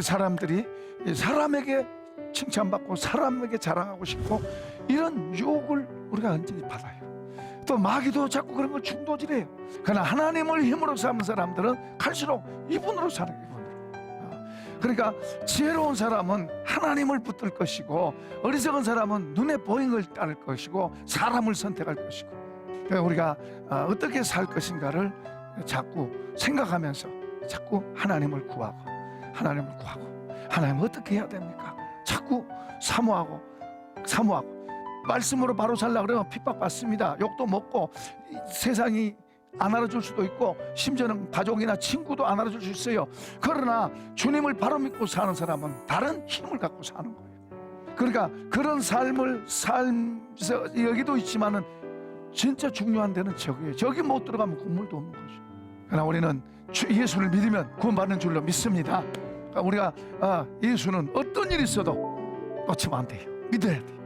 사람들이 사람에게 칭찬받고 사람에게 자랑하고 싶고 이런 유혹을 우리가 언제든지 받아요. 또 마귀도 자꾸 그런 걸 충동질해요. 그러나 하나님을 힘으로 삼은 사람들은 갈수록 이분으로 사는 거예요. 그러니까 지혜로운 사람은 하나님을 붙들 것이고 어리석은 사람은 눈에 보이는 걸 따를 것이고 사람을 선택할 것이고, 그러니까 우리가 어떻게 살 것인가를 자꾸 생각하면서 자꾸 하나님을 구하고 하나님 어떻게 해야 됩니까? 자꾸 사모하고 말씀으로 바로 살라 그러면 핍박받습니다. 욕도 먹고 세상이 안 알아줄 수도 있고 심지어는 가족이나 친구도 안 알아줄 수 있어요. 그러나 주님을 바로 믿고 사는 사람은 다른 힘을 갖고 사는 거예요. 그러니까 그런 삶을 살면서 여기도 있지만은 진짜 중요한 데는 저기에요. 저기 못 들어가면 국물도 없는 거죠. 그러나 우리는 예수를 믿으면 구원받는 줄로 믿습니다. 그러니까 우리가 예수는 어떤 일이 있어도 놓치면 안 돼요. 믿어야 돼요.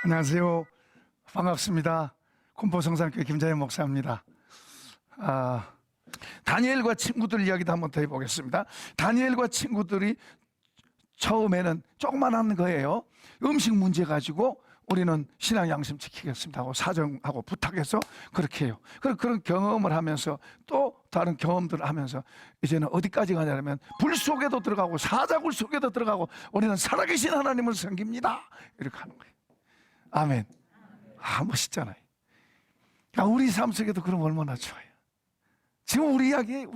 안녕하세요. 반갑습니다. 군포성산교회 김자현 목사입니다. 다니엘과 친구들 이야기도 한번 더 해보겠습니다. 다니엘과 친구들이 처음에는 조그만한 거예요. 음식 문제 가지고 우리는 신앙 양심 지키겠습니다 하고 사정하고 부탁해서 그렇게 해요. 그런 경험을 하면서 또 다른 경험들을 하면서 이제는 어디까지 가냐면 불 속에도 들어가고 사자굴 속에도 들어가고 우리는 살아계신 하나님을 섬깁니다 이렇게 하는 거예요. 아멘. 멋있잖아요. 우리 삶 속에도 그럼 얼마나 좋아요. 지금 우리 이야기예요.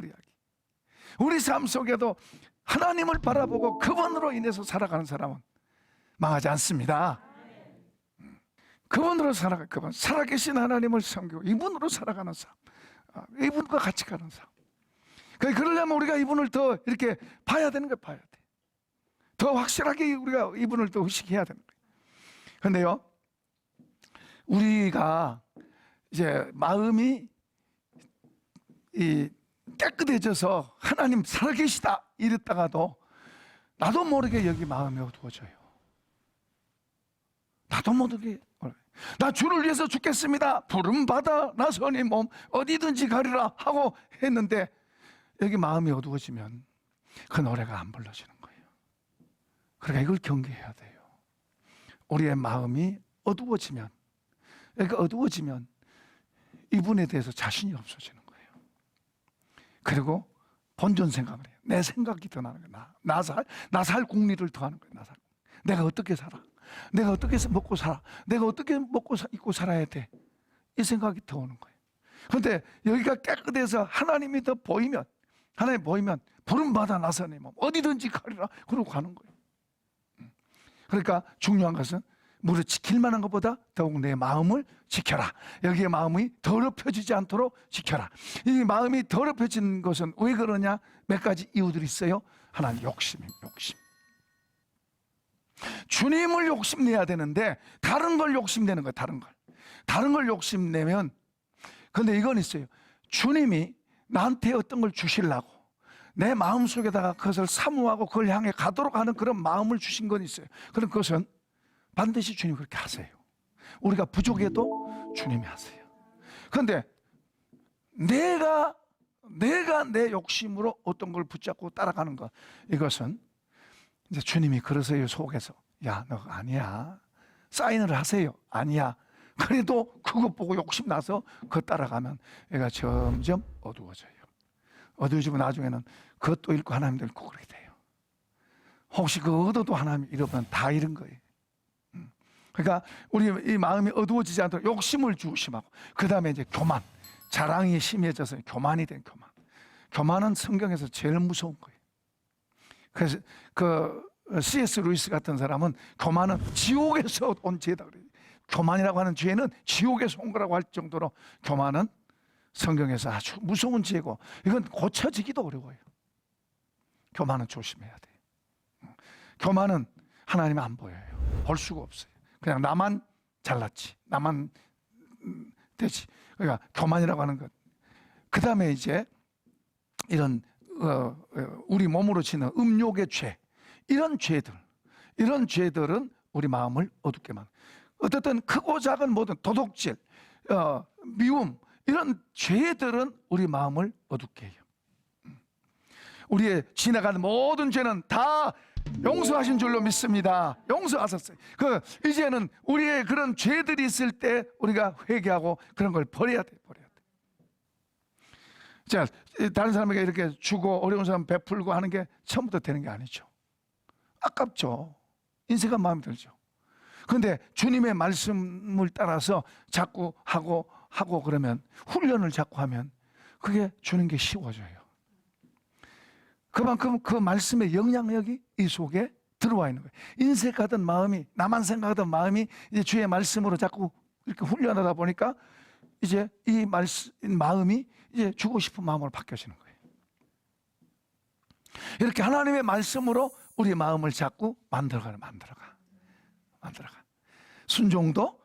우리 삶 속에도 하나님을 바라보고 그분으로 인해서 살아가는 사람은 망하지 않습니다. 그분으로 그분 살아계신 하나님을 섬기고 이분으로 살아가는 삶, 이분과 같이 가는 삶. 그러려면 우리가 이분을 더 이렇게 봐야 되는 거예요. 봐야 돼. 더 확실하게 우리가 이분을 더 의식해야 되는 거예요. 그런데요, 우리가 이제 마음이 깨끗해져서 하나님 살아계시다 이랬다가도 나도 모르게 여기 마음이 어두워져요. 나도 모르게 나 주를 위해서 죽겠습니다. 부름받아 나서니 몸 어디든지 가리라 하고 했는데 여기 마음이 어두워지면 그 노래가 안 불러지는 거예요. 그러니까 이걸 경계해야 돼요. 우리의 마음이 어두워지면, 그러니까 어두워지면 이분에 대해서 자신이 없어지는 거예요. 그리고 본전 생각을 해요. 내 생각이 더 나는 거예요. 나 살 궁리를 더 하는 거예요. 내가 어떻게 살아? 내가 어떻게 먹고 살아? 내가 어떻게 먹고 입고 살아야 돼? 이 생각이 더 오는 거예요. 그런데 여기가 깨끗해서 하나님이 더 보이면, 하나님 보이면 부름받아 나서니 뭐 어디든지 가리라 그러고 가는 거예요. 그러니까 중요한 것은 무릇 지킬 만한 것보다 더욱 내 마음을 지켜라. 여기에 마음이 더럽혀지지 않도록 지켜라. 이 마음이 더럽혀진 것은 왜 그러냐? 몇 가지 이유들이 있어요. 하나는 욕심입니다. 욕심. 주님을 욕심내야 되는데 다른 걸 욕심내는 거예요. 다른 걸 욕심내면, 근데 이건 있어요. 주님이 나한테 어떤 걸 주시려고 내 마음속에다가 그것을 사모하고 그걸 향해 가도록 하는 그런 마음을 주신 건 있어요. 그런 것은 반드시 주님이 그렇게 하세요. 우리가 부족해도 주님이 하세요. 그런데 내가 내 욕심으로 어떤 걸 붙잡고 따라가는 것, 이것은 이제 주님이 그러세요. 속에서 야, 너 아니야. 사인을 하세요. 아니야. 그래도 그것 보고 욕심 나서 그거 따라가면 얘가 점점 어두워져요. 어두워지고 나중에는 그것도 잃고 하나님도 잃고 그렇게 돼요. 혹시 그 얻어도 하나님 잃으면 다 잃은 거예요. 그러니까 우리 이 마음이 어두워지지 않도록 욕심을 조심하고, 그 다음에 이제 교만, 자랑이 심해져서 교만이 된 교만. 교만은 성경에서 제일 무서운 거예요. 그래서 C.S. 루이스 같은 사람은 교만은 지옥에서 온 죄다 그래요. 교만이라고 하는 죄는 지옥에서 온 거라고 할 정도로 교만은 성경에서 아주 무서운 죄고 이건 고쳐지기도 어려워요. 교만은 조심해야 돼요. 교만은 하나님 안 보여요. 볼 수가 없어요. 그냥 나만 잘났지, 나만 되지. 그러니까 교만이라고 하는 것. 그 다음에 이제 이런 우리 몸으로 치는 음욕의 죄, 이런 죄들은 우리 마음을 어둡게 만들어요. 어떻든 크고 작은 모든 도둑질, 미움 이런 죄들은 우리 마음을 어둡게 해요. 우리의 지나가는 모든 죄는 다 용서하신 줄로 믿습니다. 용서하셨어요. 이제는 우리의 그런 죄들이 있을 때 우리가 회개하고 그런 걸 버려야 돼. 자, 다른 사람에게 이렇게 주고 어려운 사람 베풀고 하는 게 처음부터 되는 게 아니죠. 아깝죠. 인생가 마음에 들죠. 그런데 주님의 말씀을 따라서 자꾸 하고 그러면, 훈련을 자꾸 하면 그게 주는 게 쉬워져요. 그만큼 그 말씀의 영향력이 이 속에 들어와 있는 거예요. 인색하던 마음이, 나만 생각하던 마음이 이제 주의 말씀으로 자꾸 이렇게 훈련하다 보니까 이제 이 마음이 이제 주고 싶은 마음으로 바뀌어지는 거예요. 이렇게 하나님의 말씀으로 우리 마음을 자꾸 만들어가. 순종도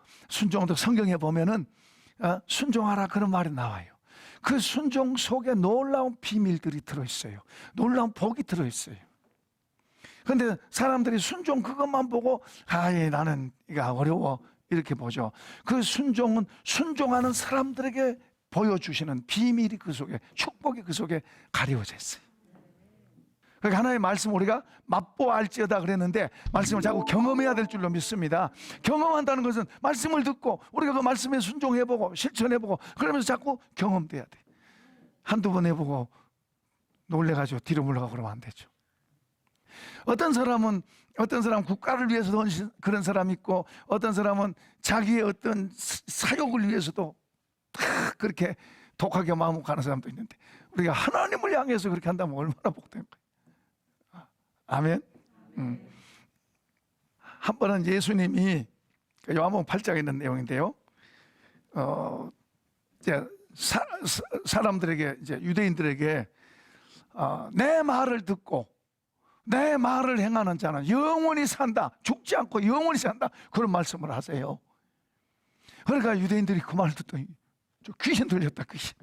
성경에 보면은 순종하라 그런 말이 나와요. 그 순종 속에 놀라운 비밀들이 들어있어요. 놀라운 복이 들어있어요. 그런데 사람들이 순종 그것만 보고 나는 이거 어려워 이렇게 보죠. 그 순종은 순종하는 사람들에게 보여주시는 비밀이 그 속에, 축복이 그 속에 가려져 있어요. 그러니까 하나님의 말씀 우리가 맛보알지어다 그랬는데 말씀을 자꾸 경험해야 될 줄로 믿습니다. 경험한다는 것은 말씀을 듣고 우리가 그 말씀에 순종해보고 실천해보고 그러면서 자꾸 경험돼야 돼. 한두 번 해보고 놀래가지고 뒤로 물러가고 그러면 안 되죠. 어떤 사람은 국가를 위해서 그런 사람이 있고, 어떤 사람은 자기의 어떤 사욕을 위해서도 다 그렇게 독하게 마음을 가는 사람도 있는데, 우리가 하나님을 향해서 그렇게 한다면 얼마나 복된 거예요. 아멘. 한 번은 예수님이 요한복음 8장에 있는 내용인데요. 이제 사람들에게, 이제 유대인들에게 내 말을 듣고 내 말을 행하는 자는 영원히 산다, 죽지 않고 영원히 산다, 그런 말씀을 하세요. 그러니까 유대인들이 그 말을 듣더니 귀신 들렸다, 귀신.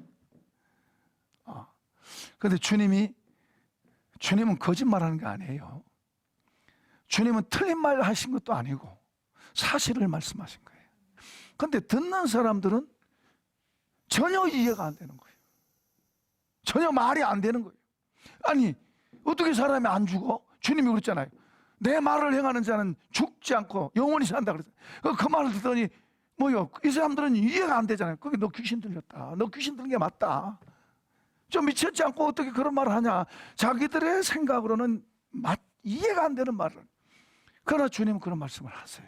그런데 주님은 거짓말하는 게 아니에요. 주님은 틀린 말 하신 것도 아니고 사실을 말씀하신 거예요. 그런데 듣는 사람들은 전혀 이해가 안 되는 거예요. 전혀 말이 안 되는 거예요. 아니, 어떻게 사람이 안 죽어? 주님이 그랬잖아요. 내 말을 행하는 자는 죽지 않고 영원히 산다 그랬어요. 그 말을 듣더니 이 사람들은 이해가 안 되잖아요. 그게 너 귀신 들렸다, 너 귀신 들린 게 맞다, 좀 미쳤지 않고 어떻게 그런 말을 하냐. 자기들의 생각으로는 이해가 안 되는 말을. 그러나 주님은 그런 말씀을 하세요.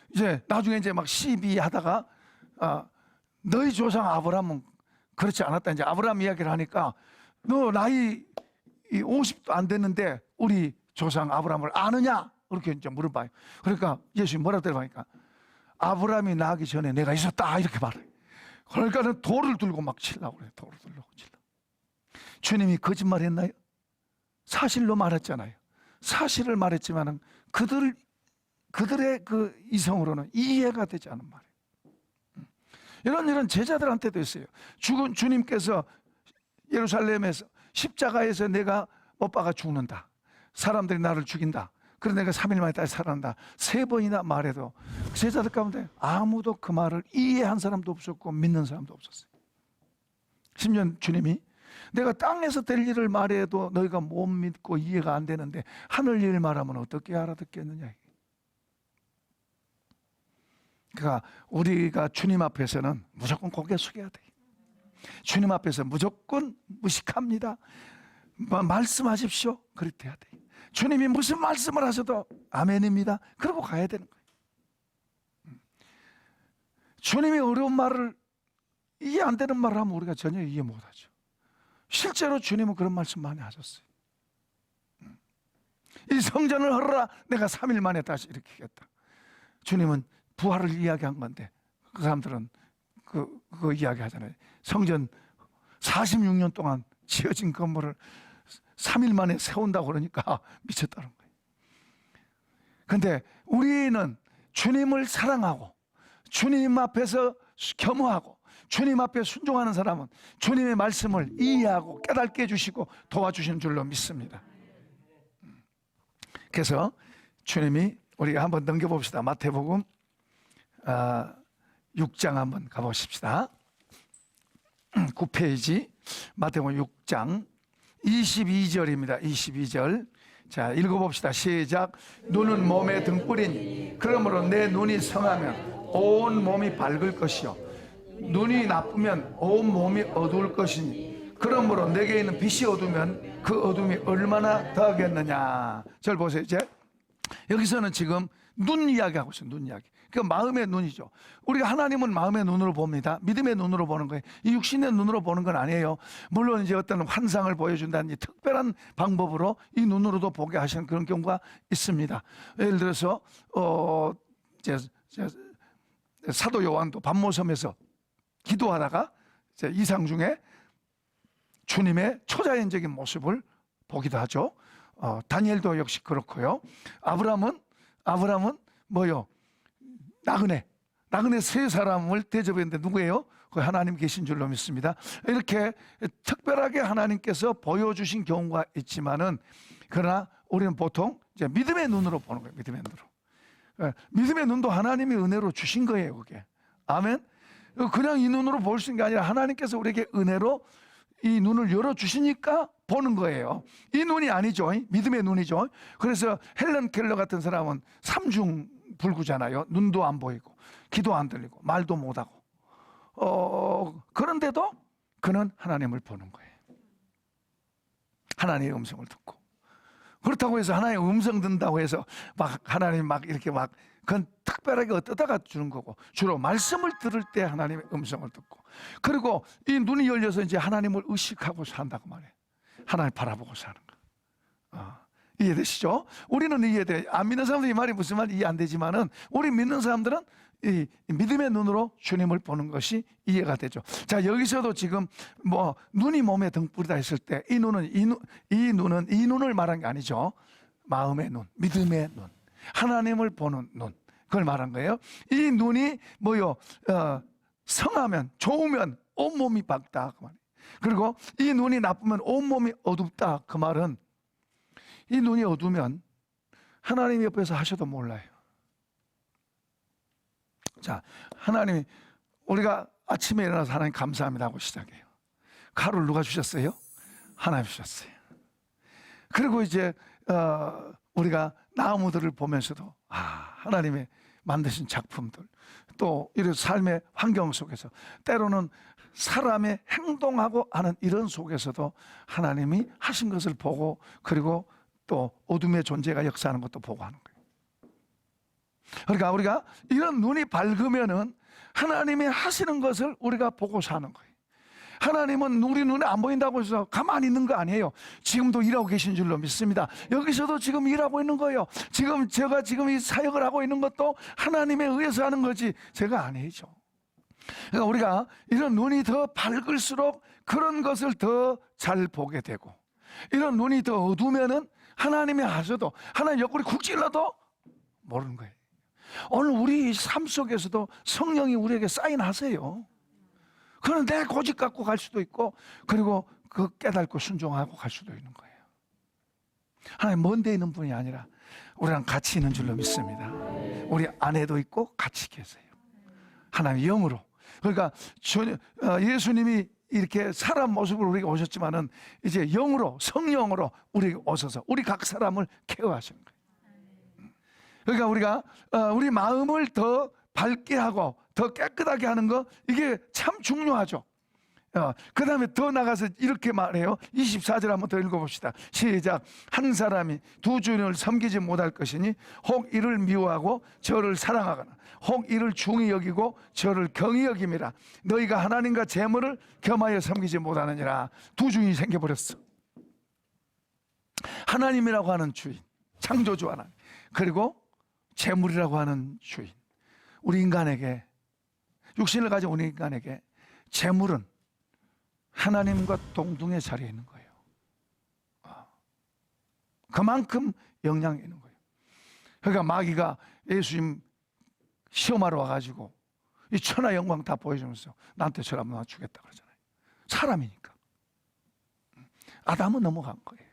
이제 나중에 이제 막 시비하다가 너희 조상 아브라함은 그렇지 않았다. 이제 아브라함 이야기를 하니까 너 나이 50도 안 됐는데 우리 조상 아브라함을 아느냐? 그렇게 이제 물어봐요. 그러니까 예수님이 뭐라고 대답하니까 아브라함이 나기 전에 내가 있었다, 이렇게 말해요. 그러니까는 돌을 들고 막 치려고 그래요. 돌을 들고 치려고. 주님이 거짓말 했나요? 사실로 말했잖아요. 사실을 말했지만은 그들의 그 이성으로는 이해가 되지 않은 말이에요. 이런 제자들한테도 있어요. 죽은 주님께서 예루살렘에서 십자가에서 내가 못 박아 죽는다, 사람들이 나를 죽인다, 그래서 내가 3일 만에 다시 살아난다, 3번이나 말해도 제자들 가운데 아무도 그 말을 이해한 사람도 없었고 믿는 사람도 없었어요. 심지어 주님이 내가 땅에서 될 일을 말해도 너희가 못 믿고 이해가 안 되는데 하늘 일 말하면 어떻게 알아듣겠느냐. 그러니까 우리가 주님 앞에서는 무조건 고개 숙여야 돼. 주님 앞에서 무조건 무식합니다, 말씀하십시오, 그렇게 돼야 돼. 주님이 무슨 말씀을 하셔도 아멘입니다, 그러고 가야 되는 거예요. 주님이 어려운 말을, 이해 안 되는 말을 하면 우리가 전혀 이해 못하죠. 실제로 주님은 그런 말씀 많이 하셨어요. 이 성전을 헐어라, 내가 3일 만에 다시 일으키겠다. 주님은 부활을 이야기한 건데 그 사람들은 그거 이야기 하잖아요. 성전 46년 동안 지어진 건물을 3일 만에 세운다고 그러니까 미쳤다는 거예요. 그런데 우리는 주님을 사랑하고 주님 앞에서 겸허하고 주님 앞에 순종하는 사람은 주님의 말씀을 이해하고 깨닫게 해주시고 도와주시는 줄로 믿습니다. 그래서 주님이 우리가 한번 넘겨봅시다. 마태복음 6장 한번 가보십시다. 9페이지 마태복음 6장 22절입니다. 22절. 자, 읽어봅시다. 시작. 눈은 몸의 등불이니 그러므로 내 눈이 성하면 온 몸이 밝을 것이요 눈이 나쁘면 온 몸이 어두울 것이니 그러므로 내게 있는 빛이 어두면 그 어둠이 얼마나 더하겠느냐. 절 보세요. 이제 여기서는 지금 눈 이야기하고 있어요. 눈 이야기. 그 마음의 눈이죠. 우리가 하나님은 마음의 눈으로 봅니다. 믿음의 눈으로 보는 거예요. 이 육신의 눈으로 보는 건 아니에요. 물론 이제 어떤 환상을 보여준다는 특별한 방법으로 이 눈으로도 보게 하시는 그런 경우가 있습니다. 예를 들어서 사도 요한도 밤모섬에서 기도하다가 이상 중에 주님의 초자연적인 모습을 보기도 하죠. 다니엘도 역시 그렇고요. 아브라함은 뭐요? 나그네 세 사람을 대접했는데 누구예요? 그 하나님 계신 줄로 믿습니다. 이렇게 특별하게 하나님께서 보여주신 경우가 있지만은 그러나 우리는 보통 이제 믿음의 눈으로 보는 거예요. 믿음의 눈으로. 믿음의 눈도 하나님이 은혜로 주신 거예요. 그게. 아멘. 그냥 이 눈으로 볼 수 있는 게 아니라 하나님께서 우리에게 은혜로 이 눈을 열어주시니까 보는 거예요. 이 눈이 아니죠. 믿음의 눈이죠. 그래서 헬런 켈러 같은 사람은 삼중불구잖아요. 눈도 안 보이고 귀도 안 들리고 말도 못하고 그런데도 그는 하나님을 보는 거예요. 하나님의 음성을 듣고. 그렇다고 해서 하나님의 음성 듣는다고 해서 막 하나님 막 이렇게 막 그건 특별하게 어떠다가 주는 거고 주로 말씀을 들을 때 하나님의 음성을 듣고 그리고 이 눈이 열려서 이제 하나님을 의식하고 산다고 말해요. 하나님 바라보고 사는 거. 이해되시죠? 우리는 이해돼. 안 믿는 사람들이 이 말이 무슨 말인지 이해 안 되지만은 우리 믿는 사람들은 이 믿음의 눈으로 주님을 보는 것이 이해가 되죠. 자, 여기서도 지금 뭐 눈이 몸에 등불이다 했을 때 이 눈은 이 눈을 말한 게 아니죠. 마음의 눈, 믿음의 눈, 하나님을 보는 눈, 그걸 말한 거예요. 이 눈이 뭐요? 성하면 좋으면 온 몸이 밝다 그 말이에요. 그리고 이 눈이 나쁘면 온 몸이 어둡다 그 말은 이 눈이 어두면 하나님 옆에서 하셔도 몰라요. 자, 하나님이 우리가 아침에 일어나서 하나님 감사합니다 하고 시작해요. 가루를 누가 주셨어요? 하나님 주셨어요. 그리고 이제 우리가 나무들을 보면서도 하나님의 만드신 작품들 또 이런 삶의 환경 속에서 때로는 사람의 행동하고 하는 이런 속에서도 하나님이 하신 것을 보고 그리고 또 어둠의 존재가 역사하는 것도 보고 하는 거예요. 그러니까 우리가 이런 눈이 밝으면은 하나님이 하시는 것을 우리가 보고 사는 거예요. 하나님은 우리 눈에 안 보인다고 해서 가만히 있는 거 아니에요. 지금도 일하고 계신 줄로 믿습니다. 여기서도 지금 일하고 있는 거예요. 제가 지금 이 사역을 하고 있는 것도 하나님에 의해서 하는 거지 제가 아니죠. 그러니까 우리가 이런 눈이 더 밝을수록 그런 것을 더 잘 보게 되고 이런 눈이 더 어두우면은 하나님이 하셔도 하나님 옆구리 쿡 찔러도 모르는 거예요. 오늘 우리 삶 속에서도 성령이 우리에게 사인하세요. 그는 내 고집 갖고 갈 수도 있고 그리고 그 깨닫고 순종하고 갈 수도 있는 거예요. 하나님 먼 데 있는 분이 아니라 우리랑 같이 있는 줄로 믿습니다. 우리 안에도 있고 같이 계세요. 하나님 영으로. 그러니까 예수님이 이렇게 사람 모습으로 우리가 오셨지만은 이제 영으로 성령으로 우리에게 오셔서 우리 각 사람을 케어하시는 거예요. 그러니까 우리가 우리 마음을 더 밝게 하고 더 깨끗하게 하는 거 이게 참 중요하죠. 그 다음에 더 나가서 이렇게 말해요. 24절 한번 더 읽어봅시다. 시작. 한 사람이 두 주인을 섬기지 못할 것이니 혹 이를 미워하고 저를 사랑하거나 혹 이를 중히 여기고 저를 경히 여김이라. 너희가 하나님과 재물을 겸하여 섬기지 못하느니라. 두 주인이 생겨버렸어. 하나님이라고 하는 주인, 창조주 하나님, 그리고 재물이라고 하는 주인. 우리 인간에게, 육신을 가진 우리 인간에게 재물은 하나님과 동등의 자리에 있는 거예요. 그만큼 영향이 있는 거예요. 그러니까 마귀가 예수님 시험하러 와가지고 이 천하 영광 다 보여주면서 나한테 저를 한번 주겠다 그러잖아요. 사람이니까. 아담은 넘어간 거예요.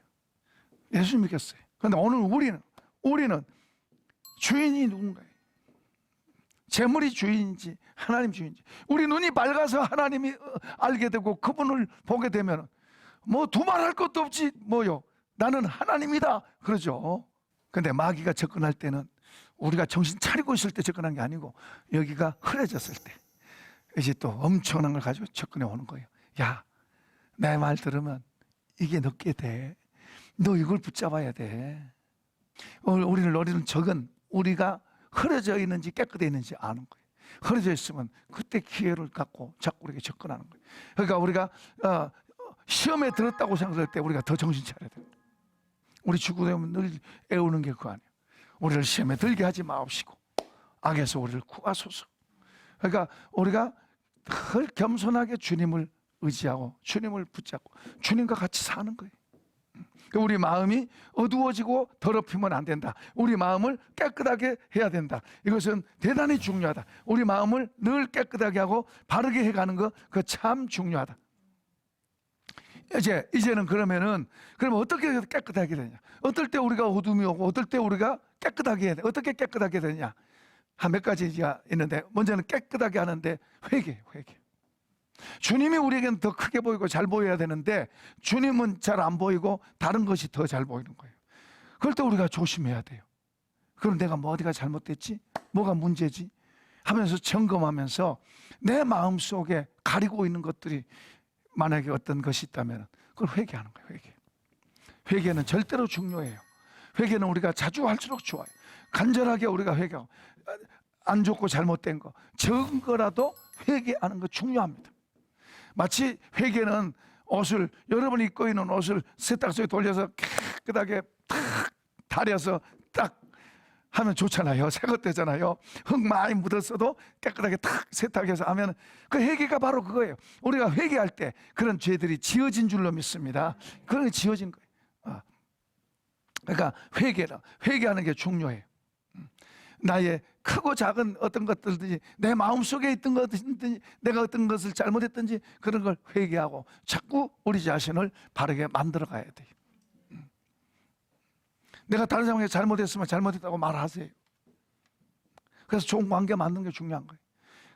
예수 믿겠어요. 그런데 오늘 우리는 주인이 누군가요? 재물이 주인인지 하나님 주인인지. 우리 눈이 밝아서 하나님이 알게 되고 그분을 보게 되면 뭐 두말할 것도 없지 뭐요, 나는 하나님이다 그러죠. 근데 마귀가 접근할 때는 우리가 정신 차리고 있을 때 접근한 게 아니고 여기가 흐려졌을 때 이제 또 엄청난 걸 가지고 접근해 오는 거예요. 야, 내 말 들으면 이게 넣게 돼. 너 이걸 붙잡아야 돼. 우리를 노리는 적은 우리가 흐려져 있는지 깨끗해 있는지 아는 거예요. 흐려져 있으면 그때 기회를 갖고 자꾸 우리에게 접근하는 거예요. 그러니까 우리가 시험에 들었다고 생각할 때 우리가 더 정신 차려야 돼요. 우리 주구되면 늘 애우는 게 그거 아니에요. 우리를 시험에 들게 하지 마옵시고 악에서 우리를 구하소서. 그러니까 우리가 늘 겸손하게 주님을 의지하고 주님을 붙잡고 주님과 같이 사는 거예요. 우리 마음이 어두워지고 더럽히면 안 된다. 우리 마음을 깨끗하게 해야 된다. 이것은 대단히 중요하다. 우리 마음을 늘 깨끗하게 하고 바르게 해가는 거 그거 참 중요하다. 이제는 그러면 어떻게 깨끗하게 되냐? 어떨 때 우리가 어둠이 오고 어떨 때 우리가 깨끗하게 해야 돼? 어떻게 깨끗하게 되냐? 한 몇 가지가 있는데 먼저는 깨끗하게 하는데 회개. 주님이 우리에게는 더 크게 보이고 잘 보여야 되는데 주님은 잘 안 보이고 다른 것이 더 잘 보이는 거예요. 그럴 때 우리가 조심해야 돼요. 그럼 내가 뭐 어디가 잘못됐지? 뭐가 문제지? 하면서 점검하면서 내 마음속에 가리고 있는 것들이 만약에 어떤 것이 있다면 그걸 회개하는 거예요. 회개는 절대로 중요해요. 회개는 우리가 자주 할수록 좋아요. 간절하게 우리가 회개하고 안 좋고 잘못된 거 적은 거라도 회개하는 거 중요합니다. 마치 회개는 옷을 여러분이 입고 있는 옷을 세탁소에 돌려서 깨끗하게 탁 다려서 딱 하면 좋잖아요. 새것 되잖아요. 흙 많이 묻었어도 깨끗하게 탁 세탁해서 하면 그 회개가 바로 그거예요. 우리가 회개할 때 그런 죄들이 지어진 줄로 믿습니다. 그런 게 지어진 거예요. 그러니까 회개하는 게 중요해요. 나의 크고 작은 어떤 것들든지 내 마음속에 있던 것든지 내가 어떤 것을 잘못했든지 그런 걸 회개하고 자꾸 우리 자신을 바르게 만들어 가야 돼요. 내가 다른 사람에게 잘못했으면 잘못했다고 말하세요. 그래서 좋은 관계 만드는 게 중요한 거예요.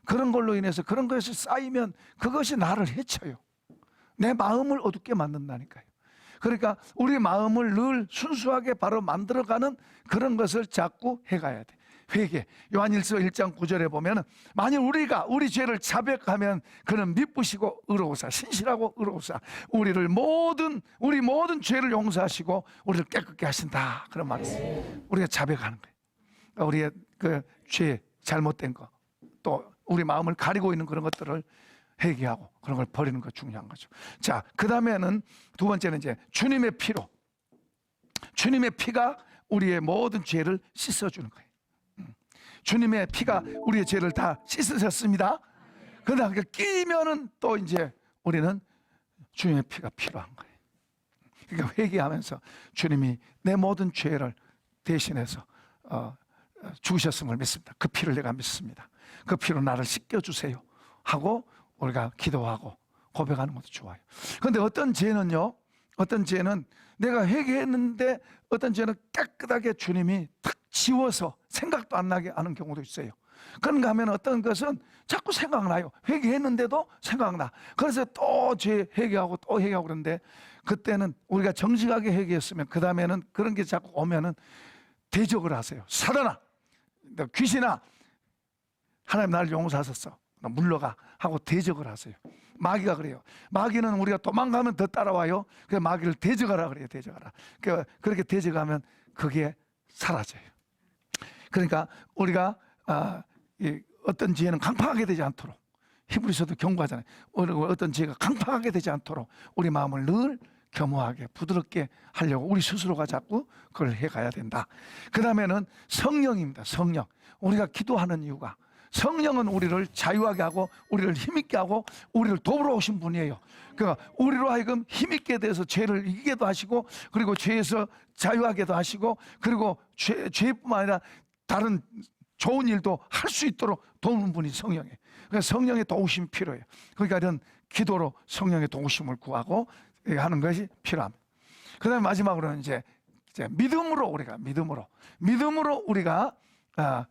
그런 걸로 인해서 그런 것이 쌓이면 그것이 나를 해쳐요. 내 마음을 어둡게 만든다니까요. 그러니까 우리 마음을 늘 순수하게 바로 만들어가는 그런 것을 자꾸 해가야 돼. 회개. 요한일서 1장 9절에 보면 만일 우리가 우리 죄를 자백하면 그는 미쁘시고 의로우사 신실하고 의로우사 우리 모든 죄를 용서하시고 우리를 깨끗게 하신다. 그런 말이 있어요. 우리가 자백하는 거예요. 우리의 그 죄, 잘못된 거, 또 우리 마음을 가리고 있는 그런 것들을 회개하고 그런 걸 버리는 거 중요한 거죠. 자, 그 다음에는 두 번째는 이제 주님의 피로, 주님의 피가 우리의 모든 죄를 씻어주는 거예요. 주님의 피가 우리의 죄를 다 씻으셨습니다. 그러나 끼면은 또 이제 우리는 주님의 피가 필요한 거예요. 그러니까 회개하면서 주님이 내 모든 죄를 대신해서 죽으셨음을 믿습니다. 그 피를 내가 믿습니다. 그 피로 나를 씻겨주세요 하고 우리가 기도하고 고백하는 것도 좋아요. 그런데 어떤 죄는 내가 회개했는데 어떤 죄는 깨끗하게 주님이 탁 지워서 생각도 안 나게 하는 경우도 있어요. 그런가 하면 어떤 것은 자꾸 생각나요. 회개했는데도 생각나. 그래서 또 죄 회개하고 또 회개하고 그러는데 그때는 우리가 정직하게 회개했으면 그 다음에는 그런 게 자꾸 오면은 대적을 하세요. 사단아, 너 귀신아, 하나님 나를 용서하셨어. 너 물러가 하고 대적을 하세요. 마귀가 그래요. 마귀는 우리가 도망가면 더 따라와요. 그래서 마귀를 대적하라 그래요. 대적하라. 그렇게 대적하면 그게 사라져요. 그러니까 우리가 어떤 죄는 강팍하게 되지 않도록 히브리서도 경고하잖아요. 어떤 죄가 강팍하게 되지 않도록 우리 마음을 늘 겸허하게 부드럽게 하려고 우리 스스로가 자꾸 그걸 해가야 된다. 그 다음에는 성령입니다. 성령. 우리가 기도하는 이유가 성령은 우리를 자유하게 하고 우리를 힘있게 하고 우리를 도우러 오신 분이에요. 그러니까 우리로 하여금 힘있게 돼서 죄를 이기게도 하시고 그리고 죄에서 자유하게도 하시고 그리고 죄뿐만 아니라 다른 좋은 일도 할 수 있도록 도우는 분이 성령이에요. 그러니까 성령의 도우심이 필요해요. 그러니까 이런 기도로 성령의 도우심을 구하고 하는 것이 필요합니다. 그 다음에 마지막으로는 이제 믿음으로 우리가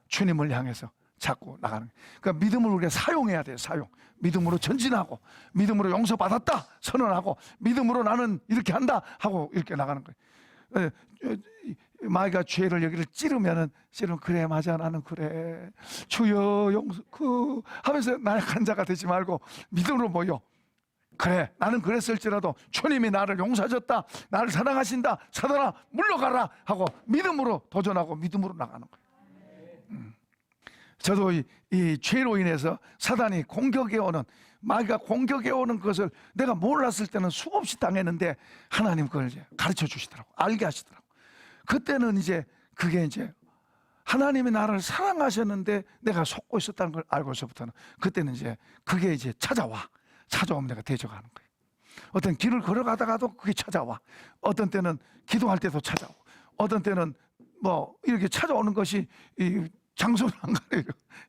주님을 향해서 자꾸 나가는 거예요. 그러니까 믿음을 우리가 사용해야 돼요. 믿음으로 전진하고, 믿음으로 용서받았다 선언하고, 믿음으로 나는 이렇게 한다 하고 이렇게 나가는 거예요. 마귀가 죄를 여기를 찌르면 그래 맞아 나는 그래 주여 용서 하면서 나약한 자가 되지 말고 믿음으로 모여. 그래 나는 그랬을지라도 주님이 나를 용서하셨다, 나를 사랑하신다, 사단아 물러가라 하고 믿음으로 도전하고 믿음으로 나가는 거예요. 저도 이 죄로 인해서 사단이 공격해 오는, 마귀가 공격해 오는 것을 내가 몰랐을 때는 수없이 당했는데 하나님 그걸 이제 가르쳐 주시더라고, 알게 하시더라고. 그때는 이제 그게 이제 하나님이 나를 사랑하셨는데 내가 속고 있었다는 걸 알고서부터는 그때는 이제 그게 이제 찾아오면 내가 대적하는 거예요. 어떤 길을 걸어가다가도 그게 찾아와. 어떤 때는 기도할 때도 찾아오고, 어떤 때는 뭐 이렇게 찾아오는 것이 이 장소를 안 가려요.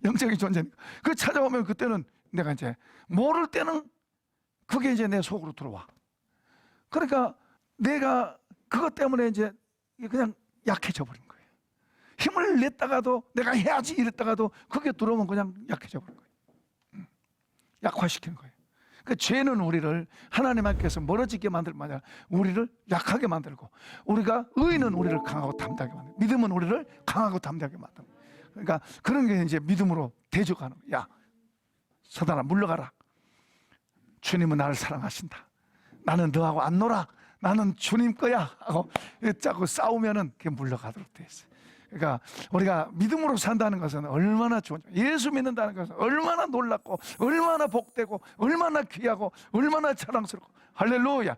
영적인 존재니까. 그 찾아오면 그때는 내가 이제 모를 때는 그게 이제 내 속으로 들어와. 그러니까 내가 그것 때문에 이제 그냥 약해져 버린 거예요. 힘을 냈다가도 내가 해야지 이랬다가도 그게 들어오면 그냥 약해져 버린 거예요. 약화시키는 거예요. 그 죄는 우리를 하나님 앞에서 멀어지게 만들고 아니라 우리를 약하게 만들고, 우리가 의는 우리를 강하고 담대하게 만들고, 믿음은 우리를 강하고 담대하게 만들고. 그러니까 그런 게 이제 믿음으로 대적하는 거야. 야 사단아 물러가라. 주님은 나를 사랑하신다. 나는 너하고 안 놀아. 나는 주님 거야 하고 자꾸 싸우면은 그게 물러가도록 돼 있어요. 그러니까 우리가 믿음으로 산다는 것은 얼마나 좋은, 예수 믿는다는 것은 얼마나 놀랍고 얼마나 복되고 얼마나 귀하고 얼마나 자랑스럽고, 할렐루야.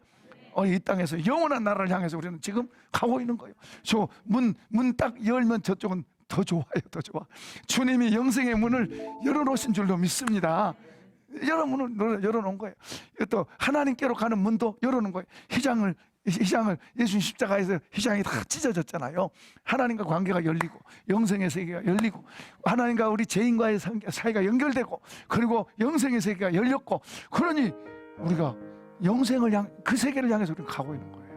이 땅에서 영원한 나라를 향해서 우리는 지금 가고 있는 거예요. 저 문 딱 열면 저쪽은 더 좋아요. 더 좋아. 주님이 영생의 문을 열어놓으신 줄로 믿습니다. 문을 열어놓은 거예요. 또 하나님께로 가는 문도 열어놓은 거예요. 희장을 예수님 십자가에서 희장이 다 찢어졌잖아요. 하나님과 관계가 열리고, 영생의 세계가 열리고, 하나님과 우리 죄인과의 사이가 연결되고, 그리고 영생의 세계가 열렸고, 그러니 우리가 영생을 그 세계를 향해서 우리가 가고 있는 거예요.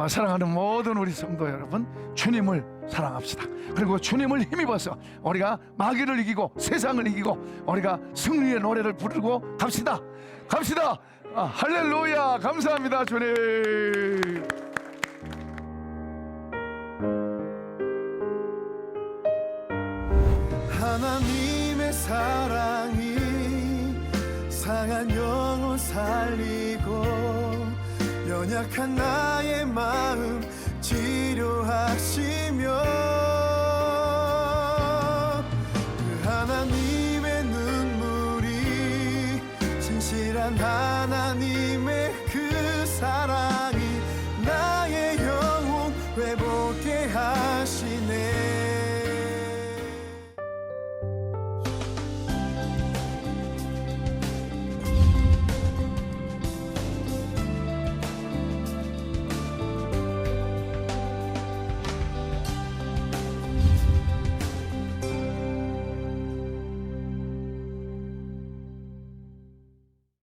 사랑하는 모든 우리 성도 여러분, 주님을 사랑합시다. 그리고 주님을 힘입어서 우리가 마귀를 이기고 세상을 이기고 우리가 승리의 노래를 부르고 갑시다. 할렐루야. 감사합니다 주님. 하나님의 사랑이 상한 영혼 살리고 연약한 나의 마음 치료하시며